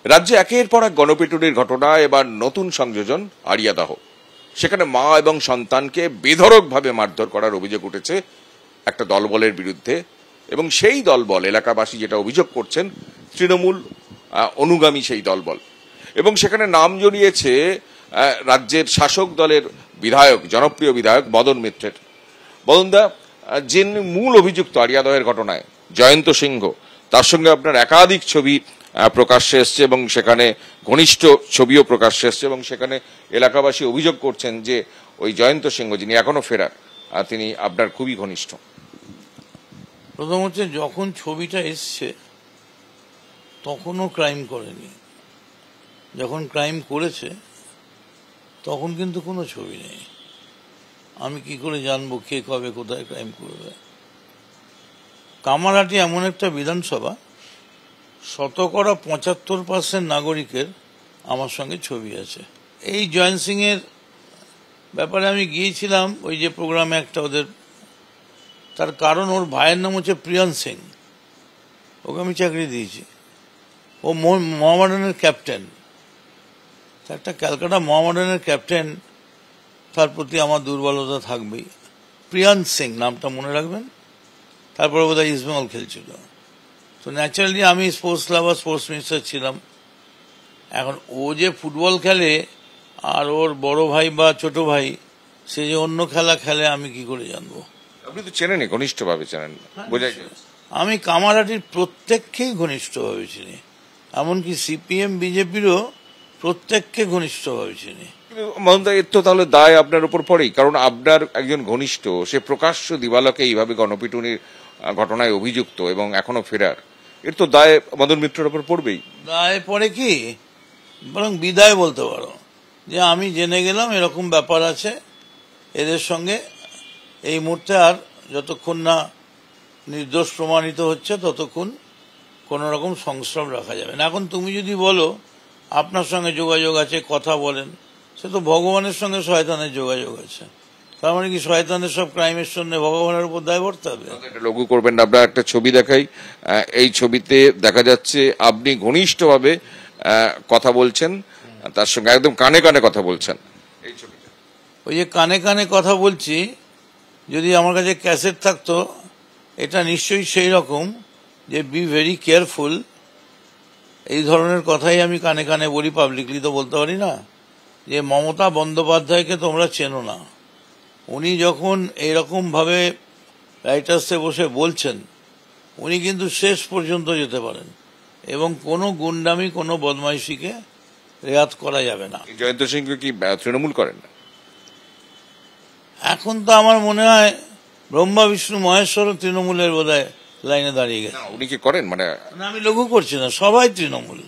রাজ্যে একের পর এক গণপিটুনির ঘটনা, এবার নতুন সংযোজন আড়িয়াদাহ। সেখানে মা এবং সন্তানকে বেধড়কভাবে মারধর করার অভিযোগ উঠেছে একটা দলবলের বিরুদ্ধে, এবং সেই দলবল, এলাকাবাসী যেটা অভিযোগ করছেন, তৃণমূল অনুগামী সেই দলবল। এবং সেখানে নাম জড়িয়েছে রাজ্যের শাসক দলের বিধায়ক, জনপ্রিয় বিধায়ক মদন মিত্রের। মদনদা, যে মূল অভিযুক্ত আড়িয়াদহের ঘটনায় জয়ন্ত সিংহ, তার সঙ্গে আপনার একাধিক ছবি প্রকাশ্যে এসছে এবং সেখানে ঘনিষ্ঠ ছবিও প্রকাশ্যে এসছে, এবং সেখানে এলাকাবাসী অভিযোগ করছেন যে ওই জয়ন্ত সিংহ, যিনি এখনো ফেরার, তিনি আপনার খুবই ঘনিষ্ঠ। প্রথম হচ্ছে, যখন ছবিটা এসছে তখনও ক্রাইম করেনি, যখন ক্রাইম করেছে তখন কিন্তু কোনো ছবি নেই। আমি কি করে জানবো কে কবে কোথায় ক্রাইম করবে? কামারহাটি এমন একটা বিধানসভা, 75% নাগরিকের আমার সঙ্গে ছবি আছে। এই জয়ন্ত সিং এর ব্যাপারে আমি গিয়েছিলাম, ওই যে প্রোগ্রামে একটা ওদের, তার কারণ ওর ভাইয়ের নাম হচ্ছে প্রিয়ান সিং, ওকে আমি চাকরি দিয়েছি। ও মোহামেডানের ক্যাপ্টেন, একটা ক্যালকাটা মোহামেডানের ক্যাপ্টেন, তার প্রতি আমার দুর্বলতা থাকবেই। প্রিয়ান সিং নামটা মনে রাখবেন। তারপরে বোধহয় ইস্টবেঙ্গল খেলছিল। তো ন্যাচারালি আমি স্পোর্টস লাভার, স্পোর্টস মিনিস্টার ছিলাম। এখন ও যে ফুটবল খেলে আর ওর বড় ভাই বা ছোট ভাই সে যে অন্য খেলা খেলে, আমি কি করে জানবো? আপনি তো চেনেন, ঘনিষ্ঠভাবে চেনেন, বোঝা যায়। আমি কামারহাটির প্রত্যেককেই ঘনিষ্ঠভাবে চিনি, এমনকি সিপিএম বিজেপিরও প্রত্যেককে ঘনিষ্ঠভাবে চিনি। মদনদা, এর তো তাহলে দায় আপনার উপর পড়েই, কারণ আপনার একজন ঘনিষ্ঠ, সে প্রকাশ্য দিবালোকে এইভাবে গণপিটুনির ঘটনায় অভিযুক্ত এবং এখনো ফেরার, এর তো দায় মদন মিত্রের উপর পড়বেই। দায় পড়ে কি, বরং বিদায় বলতে পারো, যে আমি জেনে গেলাম এরকম ব্যাপার আছে এদের সঙ্গে। এই মুহূর্তে আর যতক্ষণ না নির্দোষ প্রমাণিত হচ্ছে ততক্ষণ কোন রকম সংস্রব রাখা যাবে না। এখন তুমি যদি বলো আপনার সঙ্গে যোগাযোগ আছে, কথা বলেন, সে তো ভগবানের সঙ্গে শয়তানের যোগাযোগ আছে। তার মানে কি শয়তানের সব ক্রাইমের জন্য ভগবানের উপর দায় পড়তে হবে? লঘু করবেন না। আমরা একটা ছবি দেখাই। এই ছবিতে দেখা যাচ্ছে আপনি ঘনিষ্ঠভাবে কথা বলছেন, তার সঙ্গে একদম কানে কানে কথা বলছেন। এই ছবিটা, ওই যে কানে কানে কথা বলছি, যদি আমার কাছে ক্যাসেট থাকতো, এটা নিশ্চয়ই সেই রকম যে বি ভেরি কেয়ারফুল, এই ধরনের কথাই আমি কানে কানে বলি, পাবলিকলি তো বলতে পারি না। যে মমতা বন্দ্যোপাধ্যায়কে তোমরা চেনো না, উনি যখন এইরকম ভাবে রাইটার্সে বসে বলছেন, উনি কিন্তু শেষ পর্যন্ত যেতে পারেন এবং কোনো গুন্ডামি, কোনো বদমাইশিকে রেয়াত করা যাবে না। জয়ন্ত সিংহ কি তৃণমূল করেন না? এখন তো আমার মনে হয় ব্রহ্মা বিষ্ণু মহেশ্বর তৃণমূলের বোধহয় লাইনে দাঁড়িয়ে গেছে। উনি কি করেন? মানে আমি লঘু করছি না, সবাই তৃণমূল।